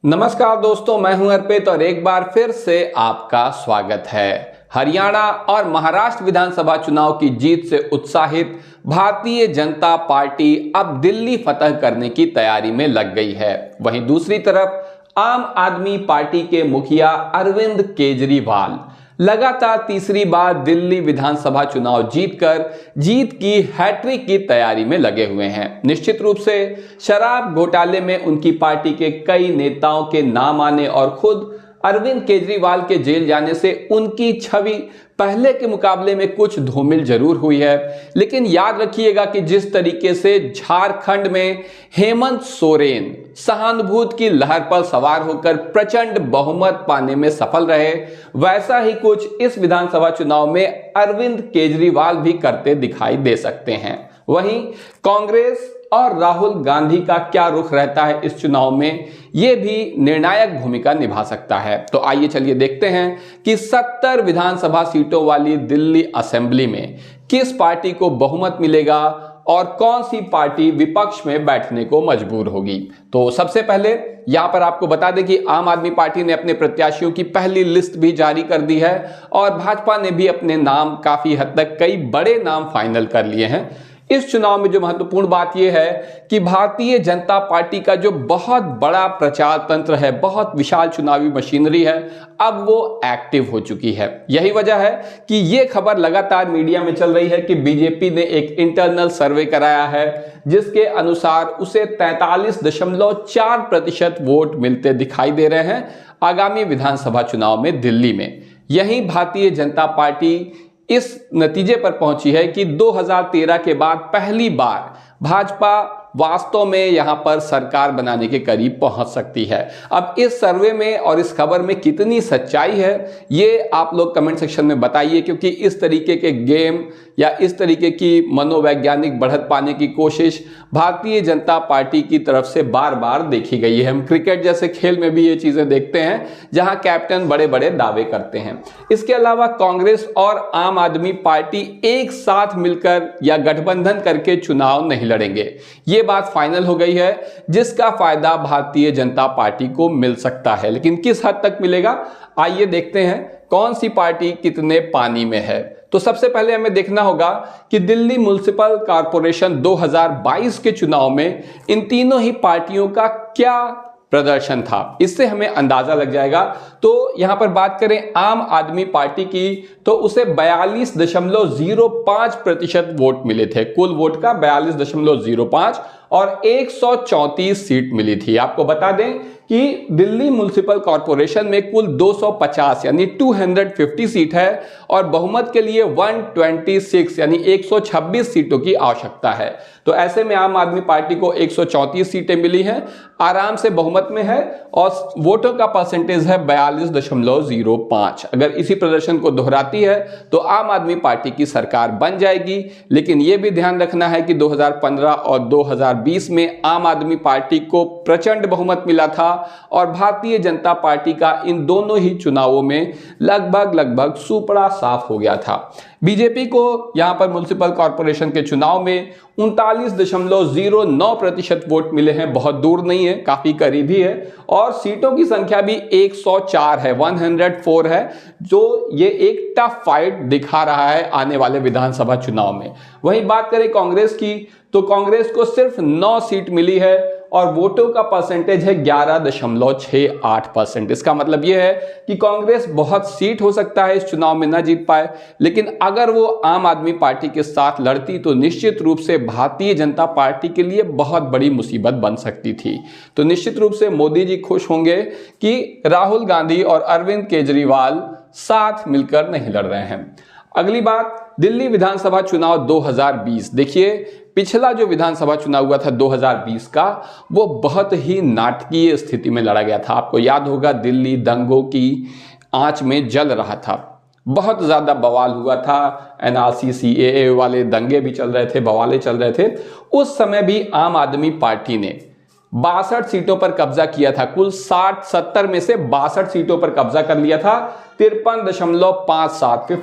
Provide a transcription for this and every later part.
नमस्कार दोस्तों, मैं हूं अर्पित और एक बार फिर से आपका स्वागत है। हरियाणा और महाराष्ट्र विधानसभा चुनाव की जीत से उत्साहित भारतीय जनता पार्टी अब दिल्ली फतह करने की तैयारी में लग गई है। वहीं दूसरी तरफ आम आदमी पार्टी के मुखिया अरविंद केजरीवाल लगातार तीसरी बार दिल्ली विधानसभा चुनाव जीतकर जीत की हैट्रिक की तैयारी में लगे हुए हैं। निश्चित रूप से शराब घोटाले में उनकी पार्टी के कई नेताओं के नाम आने और खुद अरविंद केजरीवाल के जेल जाने से उनकी छवि पहले के मुकाबले में कुछ धूमिल जरूर हुई है। लेकिन याद रखिएगा कि जिस तरीके से झारखंड में हेमंत सोरेन सहानुभूति की लहर पर सवार होकर प्रचंड बहुमत पाने में सफल रहे, वैसा ही कुछ इस विधानसभा चुनाव में अरविंद केजरीवाल भी करते दिखाई दे सकते हैं। वहीं कांग्रेस और राहुल गांधी का क्या रुख रहता है इस चुनाव में, यह भी निर्णायक भूमिका निभा सकता है। तो आइए चलिए देखते हैं कि 70 विधानसभा सीटों वाली दिल्ली असेंबली में किस पार्टी को बहुमत मिलेगा और कौन सी पार्टी विपक्ष में बैठने को मजबूर होगी। तो सबसे पहले यहां पर आपको बता दें कि आम आदमी पार्टी ने अपने प्रत्याशियों की पहली लिस्ट भी जारी कर दी है और भाजपा ने भी अपने नाम काफी हद तक कई बड़े नाम फाइनल कर लिए हैं। इस चुनाव में जो महत्वपूर्ण बात यह है कि भारतीय जनता पार्टी का जो बहुत बड़ा प्रचार तंत्र है, बहुत विशाल चुनावी मशीनरी है, अब वो एक्टिव हो चुकी है। यही वजह है कि ये खबर लगातार मीडिया में चल रही है कि बीजेपी ने एक इंटरनल सर्वे कराया है जिसके अनुसार उसे 43.4% वोट मिलते दिखाई दे रहे हैं आगामी विधानसभा चुनाव में दिल्ली में। यही भारतीय जनता पार्टी इस नतीजे पर पहुंची है कि 2013 के बाद पहली बार भाजपा वास्तव में यहां पर सरकार बनाने के करीब पहुंच सकती है। अब इस सर्वे में और इस खबर में कितनी सच्चाई है ये आप लोग कमेंट सेक्शन में बताइए, क्योंकि इस तरीके के गेम या इस तरीके की मनोवैज्ञानिक बढ़त पाने की कोशिश भारतीय जनता पार्टी की तरफ से बार बार देखी गई है। हम क्रिकेट जैसे खेल में भी ये चीजें देखते हैं जहां कैप्टन बड़े बड़े दावे करते हैं। इसके अलावा कांग्रेस और आम आदमी पार्टी एक साथ मिलकर या गठबंधन करके चुनाव नहीं लड़ेंगे, ये बात फाइनल हो गई है, जिसका फायदा भारतीय जनता पार्टी को मिल सकता है। लेकिन किस हद तक मिलेगा, आइए देखते हैं कौन सी पार्टी कितने पानी में है। तो सबसे पहले हमें देखना होगा कि दिल्ली म्युनिसिपल कॉर्पोरेशन 2022 के चुनाव में इन तीनों ही पार्टियों का क्या प्रदर्शन था, इससे हमें अंदाजा लग जाएगा। तो यहां पर बात करें आम आदमी पार्टी की तो उसे 42.05% वोट मिले थे। कुल वोट का 42.05 और 134 सीट मिली थी। आपको बता दें कि दिल्ली म्युनिसिपल कॉर्पोरेशन में कुल 250 यानी 250 सीट है और बहुमत के लिए 126 यानी 126 सीटों की आवश्यकता है। तो ऐसे में आम आदमी पार्टी को 134 सीटें मिली हैं, आराम से बहुमत में है और वोटों का परसेंटेज है 42.05। अगर इसी प्रदर्शन को दोहराती है तो आम आदमी पार्टी की सरकार बन जाएगी। लेकिन यह भी ध्यान रखना है कि 2015 और 2020 में आम आदमी पार्टी को प्रचंड बहुमत मिला था और भारतीय जनता पार्टी का इन दोनों ही चुनावों में लगभग सुपड़ा साफ हो गया था। बीजेपी को यहां पर म्युनिसिपल कॉर्पोरेशन के चुनाव में 39.09% वोट मिले हैं, बहुत दूर नहीं है, काफी करीब ही है और सीटों की संख्या भी 104 है, 104 है, जो ये एक टफ फाइट दिखा रहा है आने वाले विधानसभा चुनाव में। वहीं बात करें कांग्रेस की तो कांग्रेस को सिर्फ 9 सीट मिली है और वोटों का परसेंटेज है 11.68%। इसका मतलब यह है कि कांग्रेस बहुत सीट हो सकता है इस चुनाव में ना जीत पाए, लेकिन अगर वो आम आदमी पार्टी के साथ लड़ती तो निश्चित रूप से भारतीय जनता पार्टी के लिए बहुत बड़ी मुसीबत बन सकती थी। तो निश्चित रूप से मोदी जी खुश होंगे कि राहुल गांधी और अरविंद केजरीवाल साथ मिलकर नहीं लड़ रहे हैं। अगली बात, दिल्ली विधानसभा चुनाव 2020। देखिए, पिछला जो विधानसभा चुनाव हुआ था 2020 का, वो बहुत ही नाटकीय स्थिति में लड़ा गया था। आपको याद होगा दिल्ली दंगों की आंच में जल रहा था, बहुत ज्यादा बवाल हुआ था, एनआरसी सीएए वाले दंगे भी चल रहे थे, बवाले चल रहे थे। उस समय भी आम आदमी पार्टी ने 62 सीटों पर कब्जा किया था। कुल 60-70 में से 62 सीटों पर कब्जा कर लिया था। 53.57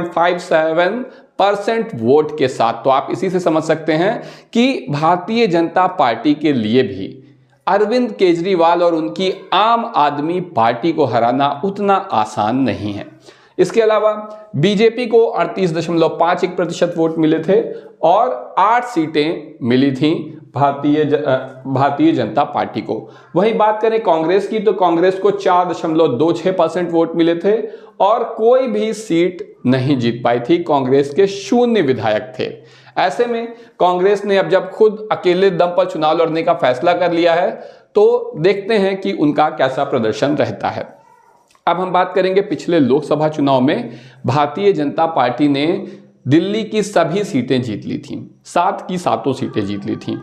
53.57% वोट के साथ। तो आप इसी से समझ सकते हैं कि भारतीय जनता पार्टी के लिए भी अरविंद केजरीवाल और उनकी आम आदमी पार्टी को हराना उतना आसान नहीं है। इसके अलावा बीजेपी को 38.51% वोट मिले थे और 8 सीटें मिली थीं भारतीय जनता पार्टी को। वहीं बात करें कांग्रेस की, तो कांग्रेस को 4.26% वोट मिले थे और कोई भी सीट नहीं जीत पाई थी। कांग्रेस के 0 विधायक थे। ऐसे में कांग्रेस ने अब जब खुद अकेले दम पर चुनाव लड़ने का फैसला कर लिया है, तो देखते हैं कि उनका कैसा प्रदर्शन रहता है। अब हम बात करेंगे पिछले लोकसभा चुनाव में भारतीय जनता पार्टी ने दिल्ली की सभी सीटें जीत ली थीं, 7 की 7 सीटें जीत ली थीं।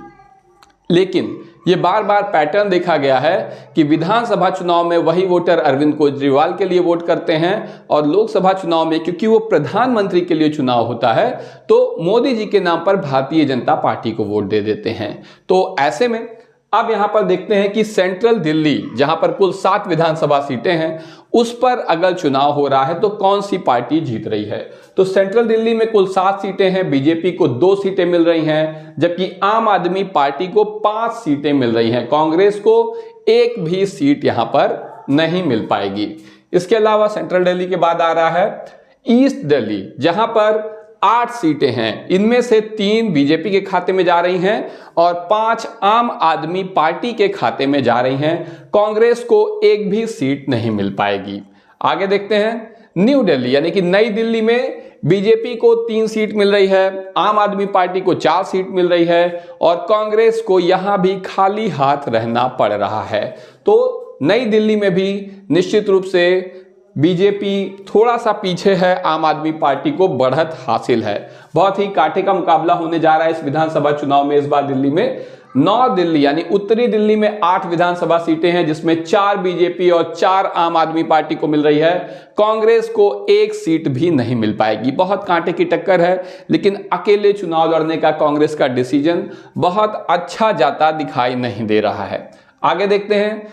लेकिन ये बार बार पैटर्न देखा गया है कि विधानसभा चुनाव में वही वोटर अरविंद केजरीवाल के लिए वोट करते हैं और लोकसभा चुनाव में, क्योंकि वो प्रधानमंत्री के लिए चुनाव होता है, तो मोदी जी के नाम पर भारतीय जनता पार्टी को वोट दे देते हैं। तो ऐसे में अब यहां पर देखते हैं कि सेंट्रल दिल्ली, जहां पर कुल 7 विधानसभा सीटें हैं, उस पर अगर चुनाव हो रहा है तो कौन सी पार्टी जीत रही है। तो सेंट्रल दिल्ली में कुल 7 सीटें हैं, बीजेपी को 2 सीटें मिल रही हैं, जबकि आम आदमी पार्टी को 5 सीटें मिल रही हैं। कांग्रेस को 1 भी सीट यहां पर नहीं मिल पाएगी। इसके अलावा सेंट्रल दिल्ली के बाद आ रहा है ईस्ट दिल्ली, जहां पर 8 सीटें हैं। इनमें से 3 बीजेपी के खाते में जा रही हैं और 5 आम आदमी पार्टी के खाते में जा रही हैं। कांग्रेस को 1 भी सीट नहीं मिल पाएगी। आगे देखते हैं न्यू दिल्ली, यानी कि नई दिल्ली में बीजेपी को 3 सीट मिल रही है, आम आदमी पार्टी को 4 सीट मिल रही है और कांग्रेस को यहां भी खाली हाथ रहना पड़ रहा है। तो नई दिल्ली में भी निश्चित रूप से बीजेपी थोड़ा सा पीछे है, आम आदमी पार्टी को बढ़त हासिल है। बहुत ही कांटे का मुकाबला होने जा रहा है इस विधानसभा चुनाव में। इस बार दिल्ली में नॉर्थ दिल्ली यानी उत्तरी दिल्ली में 8 विधानसभा सीटें हैं, जिसमें 4 बीजेपी और 4 आम आदमी पार्टी को मिल रही है। कांग्रेस को 1 सीट भी नहीं मिल पाएगी। बहुत कांटे की टक्कर है, लेकिन अकेले चुनाव लड़ने का कांग्रेस का डिसीजन बहुत अच्छा जाता दिखाई नहीं दे रहा है। आगे देखते हैं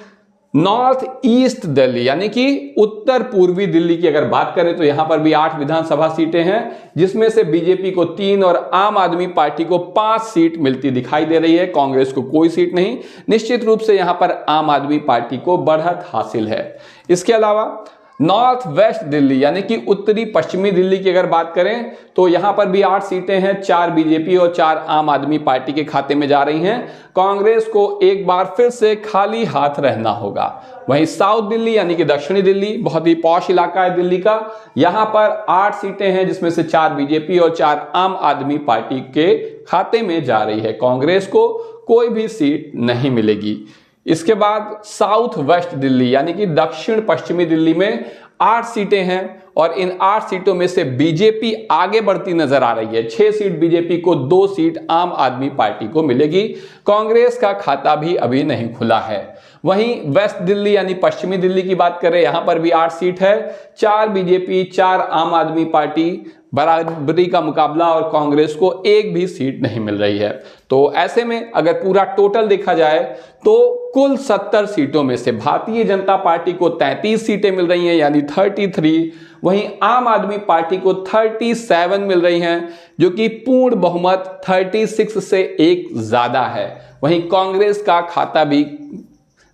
नॉर्थ ईस्ट दिल्ली, यानी कि उत्तर पूर्वी दिल्ली की अगर बात करें तो यहां पर भी 8 विधानसभा सीटें हैं, जिसमें से बीजेपी को 3 और आम आदमी पार्टी को 5 सीट मिलती दिखाई दे रही है। कांग्रेस को कोई सीट नहीं। निश्चित रूप से यहां पर आम आदमी पार्टी को बढ़त हासिल है। इसके अलावा नॉर्थ वेस्ट दिल्ली, यानी कि उत्तरी पश्चिमी दिल्ली की अगर बात करें तो यहां पर भी 8 सीटें हैं, 4 बीजेपी और 4 आम आदमी पार्टी के खाते में जा रही हैं। कांग्रेस को एक बार फिर से खाली हाथ रहना होगा। वहीं साउथ दिल्ली यानी कि दक्षिणी दिल्ली, बहुत ही पॉश इलाका है दिल्ली का, यहां पर 8 सीटें हैं, जिसमें से 4 बीजेपी और 4 आम आदमी पार्टी के खाते में जा रही है। कांग्रेस को कोई भी सीट नहीं मिलेगी। इसके बाद साउथ वेस्ट दिल्ली यानी कि दक्षिण पश्चिमी दिल्ली में 8 सीटें हैं और इन 8 सीटों में से बीजेपी आगे बढ़ती नजर आ रही है। 6 सीट बीजेपी को, 2 सीट आम आदमी पार्टी को मिलेगी। कांग्रेस का खाता भी अभी नहीं खुला है। वहीं वेस्ट दिल्ली यानी पश्चिमी दिल्ली की बात करें, यहां पर भी 8 सीट है, 4 बीजेपी, 4 आम आदमी पार्टी, बराबरी का मुकाबला और कांग्रेस को 1 भी सीट नहीं मिल रही है। तो ऐसे में अगर पूरा टोटल देखा जाए तो कुल 70 सीटों में से भारतीय जनता पार्टी को 33 सीटें मिल रही हैं, यानी 33। वहीं आम आदमी पार्टी को 37 मिल रही हैं, जो कि पूर्ण बहुमत 36 से 1 ज्यादा है। वहीं कांग्रेस का खाता भी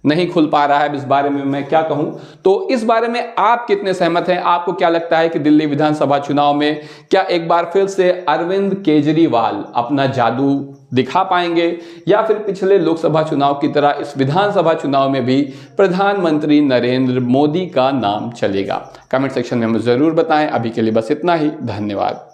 नहीं खुल पा रहा है। इस बारे में मैं क्या कहूं, तो इस बारे में आप कितने सहमत हैं? आपको क्या लगता है कि दिल्ली विधानसभा चुनाव में क्या एक बार फिर से अरविंद केजरीवाल अपना जादू दिखा पाएंगे, या फिर पिछले लोकसभा चुनाव की तरह इस विधानसभा चुनाव में भी प्रधानमंत्री नरेंद्र मोदी का नाम चलेगा? कमेंट सेक्शन में हमें जरूर बताएं। अभी के लिए बस इतना ही। धन्यवाद।